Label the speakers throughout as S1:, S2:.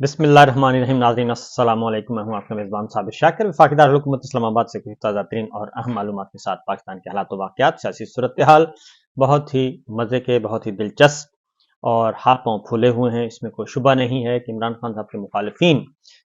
S1: بسم اللہ الرحمن الرحیم. ناظرین السلام علیکم. میں ہوں آپ کا میزبان ثابت شاکر. وفاقی دارالحکومت اسلام آباد سے کچھ تازہ ترین اور اہم معلومات کے ساتھ پاکستان کے حالات و واقعات، سیاسی صورتحال بہت ہی مزے کے، بہت ہی دلچسپ اور ہاتھ پاؤں پھولے ہوئے ہیں. اس میں کوئی شبہ نہیں ہے کہ عمران خان صاحب کے مخالفین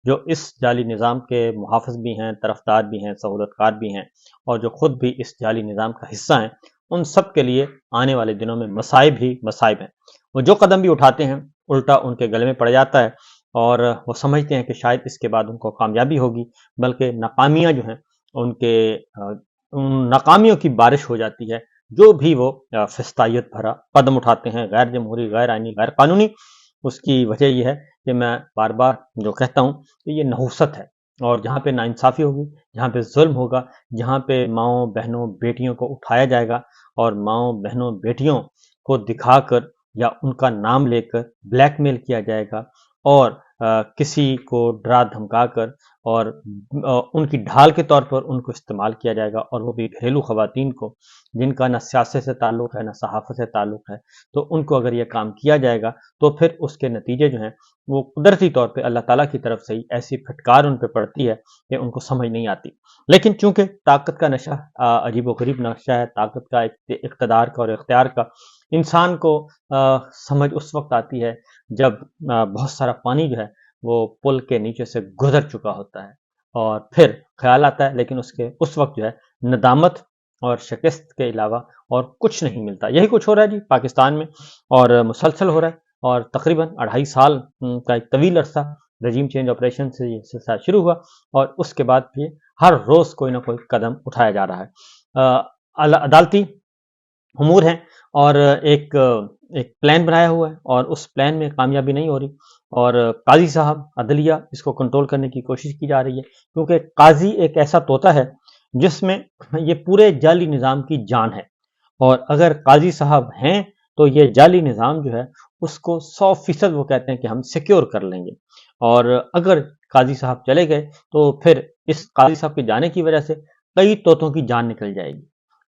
S1: جو اس جعلی نظام کے محافظ بھی ہیں، طرفدار بھی ہیں، سہولت کار بھی ہیں، اور جو خود بھی اس جعلی نظام کا حصہ ہیں، ان سب کے لیے آنے والے دنوں میں مصائب ہی مصائب ہیں. وہ جو قدم بھی اٹھاتے ہیں الٹا ان کے گلے میں پڑ جاتا ہے، اور وہ سمجھتے ہیں کہ شاید اس کے بعد ان کو کامیابی ہوگی، بلکہ ناکامیاں جو ہیں ان ناکامیوں کی بارش ہو جاتی ہے. جو بھی وہ فسطائیت بھرا قدم اٹھاتے ہیں، غیر جمہوری، غیر آئینی، غیر قانونی، اس کی وجہ یہ ہے کہ میں بار بار جو کہتا ہوں کہ یہ نحوست ہے. اور جہاں پہ ناانصافی ہوگی، جہاں پہ ظلم ہوگا، جہاں پہ ماؤں بہنوں بیٹیوں کو اٹھایا جائے گا اور ماؤں بہنوں بیٹیوں کو دکھا کر یا ان کا نام لے کر بلیک میل کیا جائے گا، اور کسی کو ڈرا دھمکا کر اور ان کی ڈھال کے طور پر ان کو استعمال کیا جائے گا، اور وہ بھی گھریلو خواتین کو جن کا نہ سیاست سے تعلق ہے نہ صحافت سے تعلق ہے، تو ان کو اگر یہ کام کیا جائے گا تو پھر اس کے نتیجے جو ہیں وہ قدرتی طور پہ اللہ تعالیٰ کی طرف سے ہی ایسی پھٹکار ان پہ پڑتی ہے کہ ان کو سمجھ نہیں آتی. لیکن چونکہ طاقت کا نشہ عجیب و غریب نشہ ہے، طاقت کا، اقتدار کا اور اختیار کا، انسان کو سمجھ اس وقت آتی ہے جب بہت سارا پانی جو ہے وہ پل کے نیچے سے گزر چکا ہوتا ہے، اور پھر خیال آتا ہے، لیکن اس وقت جو ہے ندامت اور شکست کے علاوہ اور کچھ نہیں ملتا. یہی کچھ ہو رہا ہے جی پاکستان میں، اور مسلسل ہو رہا ہے، اور تقریباً 2.5 سال کا ایک طویل عرصہ رجیم چینج آپریشن سے یہ سلسلہ شروع ہوا، اور اس کے بعد بھی ہر روز کوئی نہ کوئی قدم اٹھایا جا رہا ہے. عدالتی امور ہیں، اور ایک پلان بنایا ہوا ہے، اور اس پلان میں کامیابی نہیں ہو رہی، اور قاضی صاحب، عدلیہ، اس کو کنٹرول کرنے کی کوشش کی جا رہی ہے، کیونکہ قاضی ایک ایسا طوطا ہے جس میں یہ پورے جعلی نظام کی جان ہے، اور اگر قاضی صاحب ہیں تو یہ جعلی نظام جو ہے اس کو 100% وہ کہتے ہیں کہ ہم سیکیور کر لیں گے. اور اگر قاضی صاحب چلے گئے تو پھر اس قاضی صاحب کے جانے کی وجہ سے کئی طوطوں کی جان نکل جائے گی،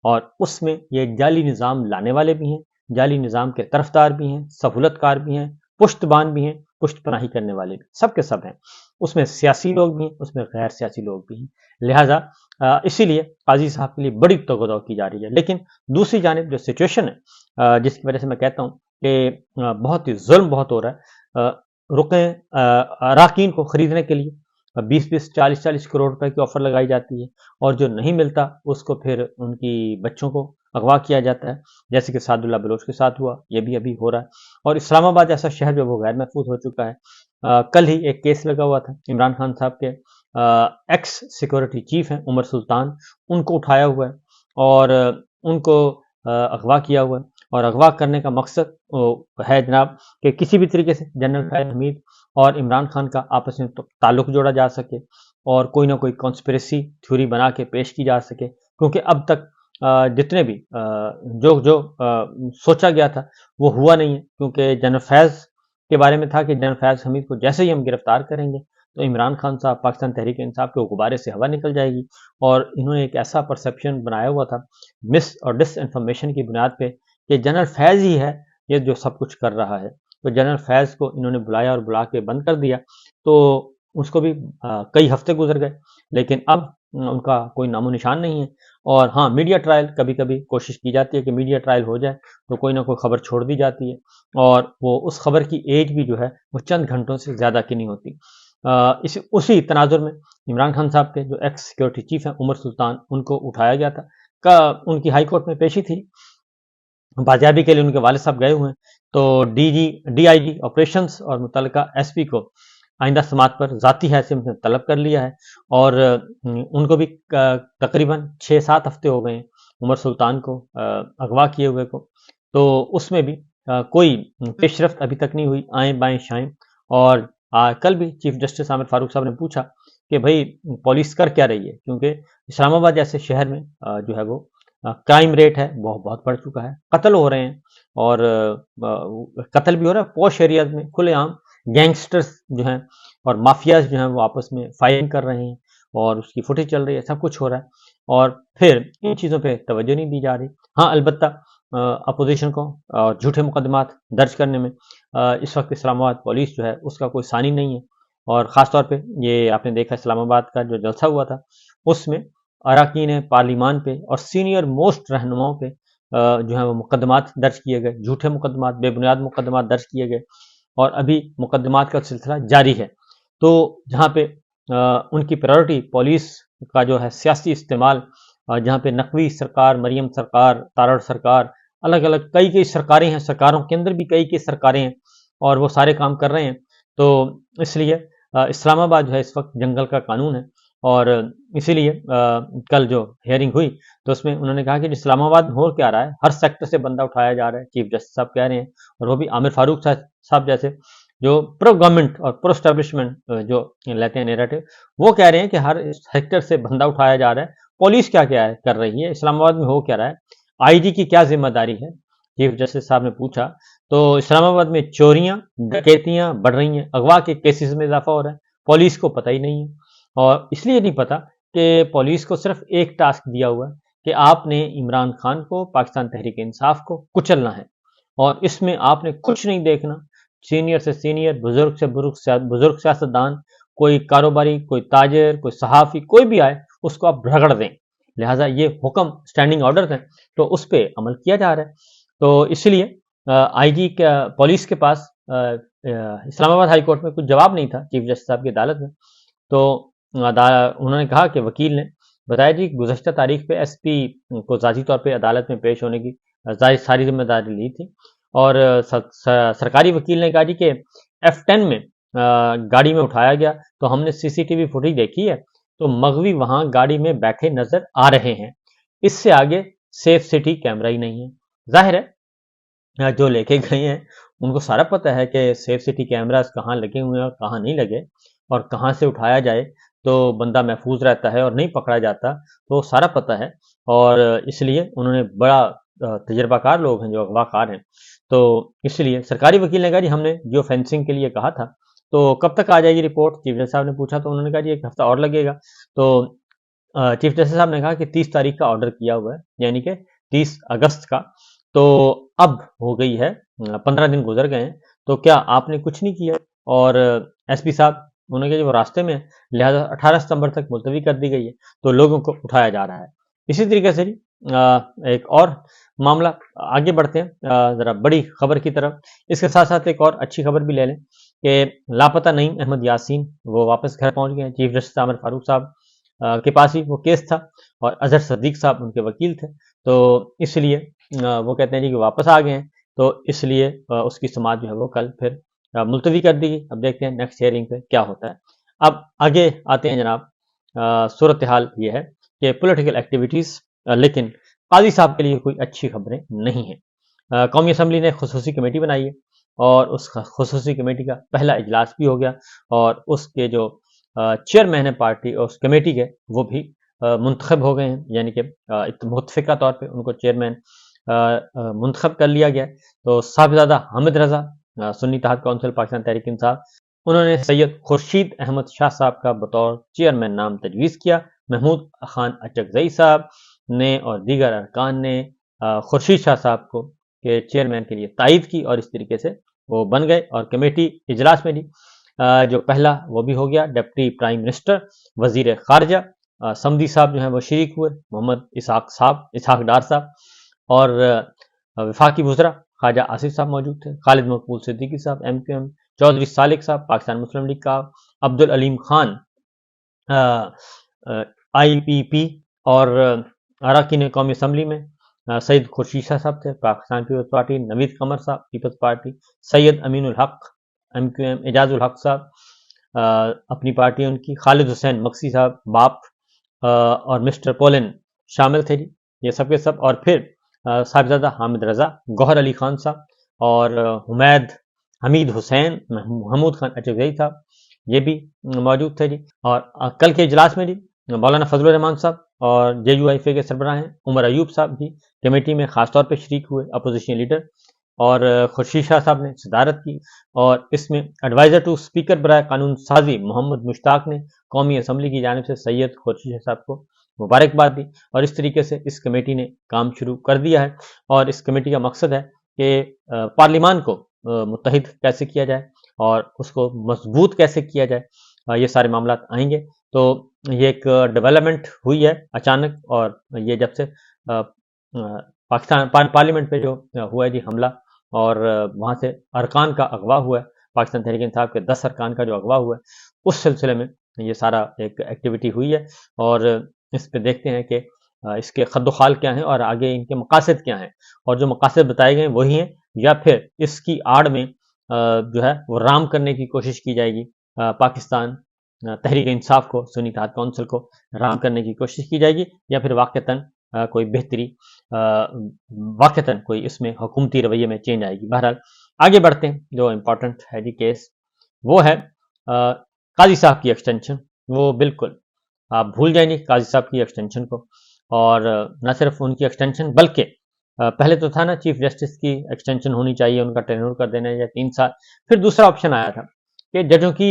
S1: اور اس میں یہ جعلی نظام لانے والے بھی ہیں، جعلی نظام کے طرفدار بھی ہیں، سہولت کار بھی ہیں، پشت بان بھی ہیں، پشت پناہی کرنے والے بھی، سب کے سب ہیں. اس میں سیاسی لوگ بھی ہیں، اس میں غیر سیاسی لوگ بھی ہیں. لہٰذا اسی لیے قاضی صاحب کے لیے بڑی توقع کی جا رہی ہے. لیکن دوسری جانب جو سچویشن ہے جس کی وجہ سے میں کہتا ہوں کہ بہت ہی ظلم بہت ہو رہا ہے، رقیں اراکین کو خریدنے کے لیے 20-20 40-40 کروڑ روپے کی آفر لگائی جاتی ہے، اور جو نہیں ملتا اس کو پھر ان کی بچوں کو اغوا کیا جاتا ہے، جیسے کہ سعد اللہ بلوچ کے ساتھ ہوا، یہ بھی ابھی ہو رہا ہے. اور اسلام آباد جیسا شہر جو وہ غیر محفوظ ہو چکا ہے. کل ہی ایک کیس لگا ہوا تھا عمران خان صاحب کے ایکس سیکورٹی چیف ہیں عمر سلطان، ان کو اٹھایا ہوا ہے اور ان کو اغوا کیا ہوا ہے. اور اغوا کرنے کا مقصد ہے جناب کہ کسی بھی طریقے سے جنرل فیض حمید اور عمران خان کا آپس میں تعلق جوڑا جا سکے، اور کوئی نہ کوئی کانسپریسی تھیوری بنا کے پیش کی جا سکے، کیونکہ اب تک جتنے بھی جو سوچا گیا تھا وہ ہوا نہیں ہے. کیونکہ جنرل فیض کے بارے میں تھا کہ جنرل فیض حمید کو جیسے ہی ہم گرفتار کریں گے تو عمران خان صاحب، پاکستان تحریک انصاف کے غبارے سے ہوا نکل جائے گی. اور انہوں نے ایک ایسا پرسیپشن بنایا ہوا تھا مس اور ڈس انفارمیشن کی بنیاد پہ کہ جنرل فیض ہی ہے یہ جو سب کچھ کر رہا ہے. تو جنرل فیض کو انہوں نے بلایا اور بلا کے بند کر دیا، تو اس کو بھی کئی ہفتے گزر گئے، لیکن اب ان کا کوئی نام و نشان نہیں ہے. اور ہاں، میڈیا ٹرائل کبھی کبھی کوشش کی جاتی ہے کہ میڈیا ٹرائل ہو جائے تو کوئی نہ کوئی خبر چھوڑ دی جاتی ہے، اور وہ اس خبر کی ایج بھی جو ہے وہ چند گھنٹوں سے زیادہ کی نہیں ہوتی. اسی تناظر میں عمران خان صاحب کے جو ایکس سیکورٹی چیف ہیں عمر سلطان، ان کو اٹھایا گیا تھا. ان کی ہائی کورٹ میں پیشی تھی، بازیابی کے لیے ان کے والد صاحب گئے ہوئے ہیں، تو ڈی آئی جی آپریشنز اور متعلقہ ایس پی کو آئندہ سماعت پر ذاتی حیثیت میں طلب کر لیا ہے. اور ان کو بھی تقریباً 6-7 ہفتے ہو گئے ہیں عمر سلطان کو اغوا کیے ہوئے کو، تو اس میں بھی کوئی پیش رفت ابھی تک نہیں ہوئی، آئیں بائیں شائیں. اور کل بھی چیف جسٹس عامر فاروق صاحب نے پوچھا کہ بھئی پولیس کر کیا رہی ہے، کیونکہ اسلام آباد جیسے شہر میں جو ہے وہ کرائم ریٹ ہے وہ بہت بڑھ چکا ہے، قتل ہو رہے ہیں، اور قتل بھی ہو رہا ہے پوش ایریاز میں کھلے عام. گینگسٹرز جو ہیں اور مافیاز جو ہیں وہ آپس میں فائرنگ کر رہے ہیں، اور اس کی فوٹیج چل رہی ہے، سب کچھ ہو رہا ہے، اور پھر ان چیزوں پہ توجہ نہیں دی جا رہی. ہاں، البتہ اپوزیشن کو جھوٹے مقدمات درج کرنے میں اس وقت اسلام آباد پولیس جو ہے اس کا کوئی ثانی نہیں ہے، اور خاص طور پہ یہ آپ نے دیکھا اسلام آباد کا جو جلسہ ہوا تھا اس میں اراکین پارلیمان پہ اور سینئر موسٹ رہنماؤں پہ جو ہے وہ مقدمات درج کیے گئے، جھوٹے مقدمات، بے بنیاد مقدمات درج کیے گئے، اور ابھی مقدمات کا سلسلہ جاری ہے۔ تو جہاں پہ ان کی پرائورٹی پولیس کا جو ہے سیاسی استعمال، جہاں پہ نقوی سرکار، مریم سرکار، تارڑ سرکار، الگ الگ کئی سرکاریں ہیں، سرکاروں کے اندر بھی کئی سرکاریں ہیں اور وہ سارے کام کر رہے ہیں۔ تو اس لیے اسلام آباد جو ہے اس وقت جنگل کا قانون ہے، اور اسی لیے کل جو ہیئرنگ ہوئی تو اس میں انہوں نے کہا کہ اسلام آباد میں ہو کیا رہا ہے، ہر سیکٹر سے بندہ اٹھایا جا رہا ہے، چیف جسٹس صاحب کہہ رہے ہیں، اور وہ بھی عامر فاروق صاحب جیسے جو پرو گورنمنٹ اور پرو اسٹیبلشمنٹ جو لیتے ہیں نیریٹو، وہ کہہ رہے ہیں کہ ہر سیکٹر سے بندہ اٹھایا جا رہا ہے۔ پولیس کیا کر رہی ہے، اسلام آباد میں ہو کیا رہا ہے، آئی جی کی کیا ذمہ داری ہے، چیف جسٹس صاحب نے پوچھا۔ تو اسلام آباد میں چوریاں، ڈکیتیاں بڑھ رہی ہیں، اغوا کے کیسز میں اضافہ ہو رہا ہے، پولیس کو پتہ ہی نہیں ہے، اور اس لیے نہیں پتہ کہ پولیس کو صرف ایک ٹاسک دیا ہوا ہے کہ آپ نے عمران خان کو، پاکستان تحریک انصاف کو کچلنا ہے، اور اس میں آپ نے کچھ نہیں دیکھنا، سینئر سے سینئر، بزرگ سے بزرگ سیاستدان، کوئی کاروباری، کوئی تاجر، کوئی صحافی، کوئی بھی آئے اس کو آپ رگڑ دیں۔ لہٰذا یہ حکم اسٹینڈنگ آرڈر ہیں تو اس پہ عمل کیا جا رہا ہے۔ تو اس لیے آئی جی کا پولیس کے پاس اسلام آباد ہائی کورٹ میں کچھ جواب نہیں تھا چیف جسٹس صاحب کی عدالت میں۔ تو انہوں نے کہا کہ وکیل نے بتایا جی گزشتہ تاریخ پہ ایس پی کو ذاتی طور پہ عدالت میں پیش ہونے کی ساری ذمہ داری لی تھی، اور سرکاری وکیل نے کہا جی کہ F10 میں گاڑی میں اٹھایا گیا تو ہم نے CCTV فوٹیج دیکھی ہے تو مغوی وہاں گاڑی میں بیٹھے نظر آ رہے ہیں، اس سے آگے سیف سٹی کیمرہ ہی نہیں ہے۔ ظاہر ہے جو لے کے گئے ہیں ان کو سارا پتہ ہے کہ سیف سٹی کیمراز کہاں لگے ہوئے ہیں اور کہاں نہیں لگے، اور کہاں سے اٹھایا جائے تو بندہ محفوظ رہتا ہے اور نہیں پکڑا جاتا، تو سارا پتہ ہے، اور اس لیے انہوں نے بڑا تجربہ کار لوگ ہیں جو اغوا کار ہیں، تو اس لیے سرکاری وکیل نے کہا جی ہم نے جیو فینسنگ کے لیے کہا تھا تو کب تک آ جائے گی رپورٹ، چیف جسٹس صاحب نے پوچھا تو انہوں نے کہا جی ایک ہفتہ اور لگے گا۔ تو چیف جسٹس صاحب نے کہا کہ 30 تاریخ کا آرڈر کیا ہوا ہے، یعنی کہ 30 اگست کا، تو اب ہو گئی ہے 15 دن گزر گئے ہیں، تو کیا آپ نے کچھ نہیں کیا؟ اور ایس پی صاحب انہوں نے کہا وہ راستے میں ہے، لہٰذا 18 ستمبر تک ملتوی کر دی گئی ہے، تو لوگوں کو اٹھایا جا رہا ہے۔ اسی طریقے سے ایک اور معاملہ، آگے بڑھتے ہیں ذرا بڑی خبر کی طرف، اس کے ساتھ ساتھ ایک اور اچھی خبر بھی لے لیں کہ لاپتہ نعیم احمد یاسین وہ واپس گھر پہنچ گئے ہیں۔ چیف جسٹس عامر فاروق صاحب کے پاس ہی وہ کیس تھا اور اظہر صدیق صاحب ان کے وکیل تھے، تو اس لیے وہ کہتے ہیں جی کہ واپس آ گئے ہیں، تو اس لیے اس کی سماعت جو ہے وہ کل پھر ملتوی کر دی گئی۔ اب دیکھتے ہیں نیکسٹ ہیئرنگ پہ کیا ہوتا ہے۔ اب آگے آتے ہیں جناب، صورتحال یہ ہے کہ پولیٹیکل ایکٹیویٹیز، لیکن قاضی صاحب کے لیے کوئی اچھی خبریں نہیں ہیں۔ قومی اسمبلی نے خصوصی کمیٹی بنائی ہے اور اس خصوصی کمیٹی کا پہلا اجلاس بھی ہو گیا، اور اس کے جو چیئرمین ہے پارٹی اور اس کمیٹی کے وہ بھی منتخب ہو گئے ہیں، یعنی کہ متفقہ طور پہ ان کو چیئرمین منتخب کر لیا گیا۔ تو صاحبزادہ حامد رضا سنی اتحاد کونسل پاکستان تحریک انصاف، انہوں نے سید خورشید احمد شاہ صاحب کا بطور چیئرمین نام تجویز کیا۔ محمود خان اچکزئی صاحب نے اور دیگر ارکان نے خورشید شاہ صاحب کو کہ چیئرمین کے لیے تائید کی، اور اس طریقے سے وہ بن گئے۔ اور کمیٹی اجلاس میں بھی جو پہلا وہ بھی ہو گیا، ڈپٹی پرائم منسٹر، وزیر خارجہ سمدی صاحب جو ہیں وہ شریک ہوئے، محمد اسحاق ڈار صاحب، اور وفاقی وزراء خواجہ آصف صاحب موجود تھے، خالد مقبول صدیقی صاحب MQM، چودھری سالک صاحب پاکستان مسلم لیگ کا، عبدالعلیم خان IPP، اور اراکین قومی اسمبلی میں سید خورشید شاہ صاحب تھے پاکستان پیپلز پارٹی، نوید قمر صاحب پیپلز پارٹی، سید امین الحق MQM، اعجاز الحق صاحب اپنی پارٹی ان کی، خالد حسین مقصی صاحب باپ، اور مسٹر پولن شامل تھے جی، یہ سب کے سب، اور پھر صاحبزادہ حامد رضا، گوہر علی خان صاحب، اور حمید حسین، محمود خان اچکزئی صاحب، یہ بھی موجود تھے جی۔ اور کل کے اجلاس میں جی مولانا فضل الرحمان صاحب اور JUIFA کے سربراہ ہیں عمر ایوب صاحب بھی کمیٹی میں خاص طور پہ شریک ہوئے، اپوزیشن لیڈر، اور خورشید شاہ صاحب نے صدارت کی، اور اس میں ایڈوائزر ٹو اسپیکر برائے قانون سازی محمد مشتاق نے قومی اسمبلی کی جانب سے سید خورشید شاہ صاحب کو مبارکباد دی، اور اس طریقے سے اس کمیٹی نے کام شروع کر دیا ہے، اور اس کمیٹی کا مقصد ہے کہ پارلیمان کو متحد کیسے کیا جائے، اور اس کو مضبوط کیسے کیا جائے، یہ سارے معاملات آئیں گے۔ تو یہ ایک ڈیولپمنٹ ہوئی ہے اچانک، اور یہ جب سے پاکستان پارلیمنٹ پہ جو ہوا ہے جی حملہ، اور وہاں سے ارکان کا اغوا ہوا ہے، پاکستان تحریک انصاف کے 10 ارکان کا جو اغوا ہوا ہے، اس سلسلے میں یہ سارا ایک ایکٹیویٹی ہوئی ہے، اور اس پہ دیکھتے ہیں کہ اس کے خد و خال کیا ہیں اور آگے ان کے مقاصد کیا ہیں، اور جو مقاصد بتائے گئے وہی ہیں، یا پھر اس کی آڑ میں جو ہے وہ رام کرنے کی کوشش کی جائے گی، پاکستان تحریک انصاف کو، سنی اتحاد کونسل کو رام کرنے کی کوشش کی جائے گی، یا پھر واقعتاً کوئی بہتری، واقعتاً کوئی اس میں حکومتی رویے میں چینج آئے گی۔ بہرحال آگے بڑھتے ہیں، جو امپورٹنٹ ہے جی کیس، وہ ہے قاضی صاحب کی ایکسٹینشن۔ وہ بالکل آپ بھول جائیں گے قاضی صاحب کی ایکسٹینشن کو، اور نہ صرف ان کی ایکسٹینشن بلکہ پہلے تو تھا نا چیف جسٹس کی ایکسٹینشن ہونی چاہیے، ان کا ٹینور کر دینا یا 3 سال، پھر دوسرا آپشن آیا تھا کہ ججوں کی،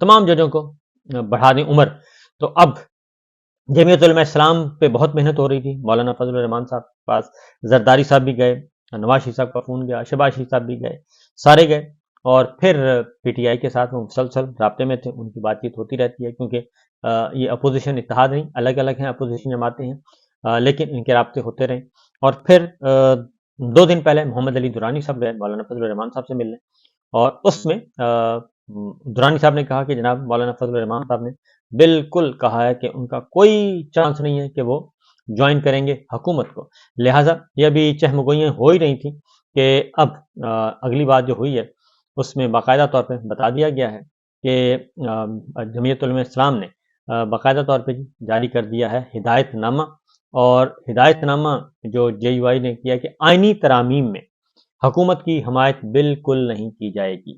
S1: تمام ججوں کو بڑھا دیں عمر۔ تو اب جمعیت علماء اسلام پہ بہت محنت ہو رہی تھی، مولانا فضل الرحمان صاحب کے پاس زرداری صاحب بھی گئے، نواز شریف صاحب کا فون گیا، شہباز شریف صاحب بھی گئے، سارے گئے، اور پھر پی ٹی آئی کے ساتھ وہ مسلسل رابطے میں تھے، ان کی بات چیت ہوتی رہتی ہے، کیونکہ یہ اپوزیشن اتحاد نہیں، الگ الگ ہیں اپوزیشن جماعتیں ہیں، لیکن ان کے رابطے ہوتے رہے۔ اور پھر 2 دن پہلے محمد علی درانی صاحب گئے مولانا فضل الرحمان صاحب سے ملنے، اور اس میں درانی صاحب نے کہا کہ جناب مولانا فضل الرحمان صاحب نے بالکل کہا ہے کہ ان کا کوئی چانس نہیں ہے کہ وہ جوائن کریں گے حکومت کو، لہٰذا یہ ابھی چہمگوئیاں ہو ہی رہی تھیں کہ اب اگلی بات جو ہوئی ہے اس میں باقاعدہ طور پہ بتا دیا گیا ہے کہ جمعیت علماء اسلام نے باقاعدہ طور پہ جاری کر دیا ہے ہدایت نامہ، اور ہدایت نامہ جو جے یو آئی نے کیا کہ آئینی ترامیم میں حکومت کی حمایت بالکل نہیں کی جائے گی،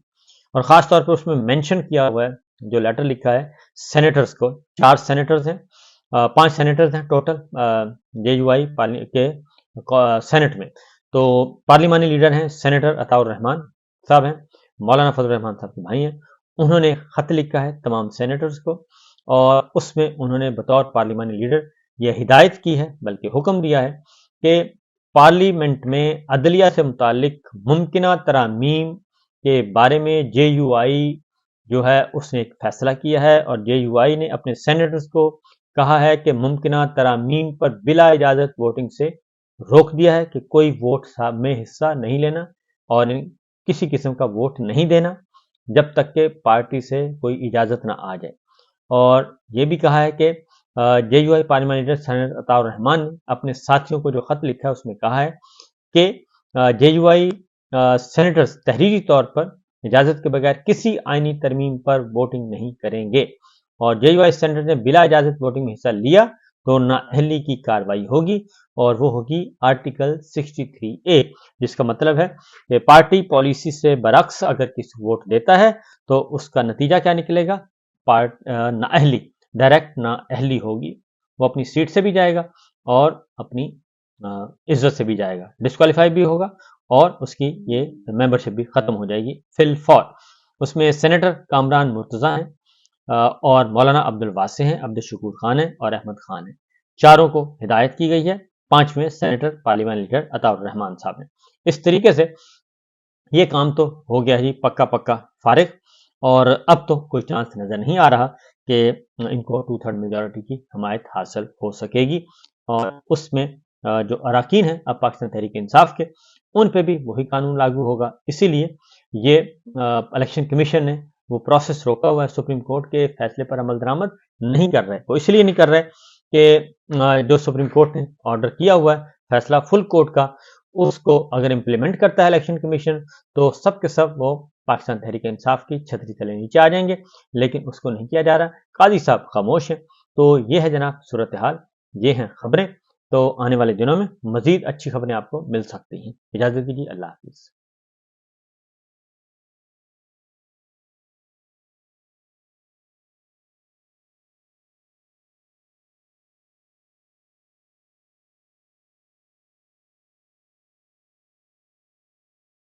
S1: اور خاص طور پر اس میں مینشن کیا ہوا ہے، جو لیٹر لکھا ہے سینیٹرز کو، 4 سینیٹرز ہیں، 5 سینیٹرز ہیں ٹوٹل جے یو آئی کے سینٹ میں، تو پارلیمانی لیڈر ہیں سینیٹر عطاء الرحمان صاحب ہیں، مولانا فضل الرحمان صاحب کے بھائی ہیں، انہوں نے خط لکھا ہے تمام سینیٹرز کو، اور اس میں انہوں نے بطور پارلیمانی لیڈر یہ ہدایت کی ہے، بلکہ حکم دیا ہے کہ پارلیمنٹ میں عدلیہ سے متعلق ممکنہ ترامیم کے بارے میں جے یو آئی جو ہے اس نے ایک فیصلہ کیا ہے، اور جے یو آئی نے اپنے سینیٹرز کو کہا ہے کہ ممکنہ ترامیم پر بلا اجازت ووٹنگ سے روک دیا ہے، کہ کوئی ووٹ میں حصہ نہیں لینا اور کسی قسم کا ووٹ نہیں دینا جب تک کہ پارٹی سے کوئی اجازت نہ آ جائے۔ اور یہ بھی کہا ہے کہ جے یو آئی پارلیمانی لیڈر سینیٹر عطاء الرحمان نے اپنے ساتھیوں کو جو خط لکھا ہے اس میں کہا ہے کہ جے یو آئی سینیٹرز تحریری طور پر اجازت کے بغیر کسی آئینی ترمیم پر ووٹنگ نہیں کریں گے، اور جے یو آئی سینیٹر نے بلا اجازت ووٹنگ میں حصہ لیا تو نااہلی کی کارروائی ہوگی، اور وہ ہوگی آرٹیکل 63A، جس کا مطلب ہے کہ پارٹی پالیسی سے برعکس اگر کسی ووٹ دیتا ہے تو اس کا نتیجہ کیا نکلے گا، نااہلی، ڈائریکٹ نااہلی ہوگی، وہ اپنی سیٹ سے بھی جائے گا اور اپنی عزت سے بھی جائے گا، ڈسکوالیفائی بھی ہوگا، اور اس کی یہ ممبرشپ بھی ختم ہو جائے گی فی الفور۔ اس میں سینیٹر کامران مرتضیٰ ہیں، اور مولانا عبد الواسع ہیں، عبد الشکور خان ہیں، اور احمد خان ہیں، چاروں کو ہدایت کی گئی ہے، 5ویں سینیٹر پارلیمانی لیڈر عطاء الرحمان صاحب نے۔ اس طریقے سے یہ کام تو ہو گیا جی پکا پکا فارغ، اور اب تو کوئی چانس نظر نہیں آ رہا کہ ان کو 2/3 میجورٹی کی حمایت حاصل ہو سکے گی، اور اس میں جو اراکین ہیں اب پاکستان تحریک انصاف کے، ان پہ بھی وہی قانون لاگو ہوگا۔ اسی لیے یہ الیکشن کمیشن نے وہ پروسیس روکا ہوا ہے، سپریم کورٹ کے فیصلے پر عمل درآمد نہیں کر رہے، وہ اس لیے نہیں کر رہے کہ جو سپریم کورٹ نے آرڈر کیا ہوا ہے فیصلہ فل کورٹ کا، اس کو اگر امپلیمنٹ کرتا ہے الیکشن کمیشن تو سب کے سب وہ پاکستان تحریک انصاف کی چھتری تلے نیچے آ جائیں گے، لیکن اس کو نہیں کیا جا رہا، قاضی صاحب خاموش ہیں۔ تو یہ ہے جناب صورتحال، یہ ہیں خبریں، تو آنے والے دنوں میں مزید اچھی خبریں آپ کو مل سکتی ہیں۔ اجازت دیجیے، اللہ حافظ۔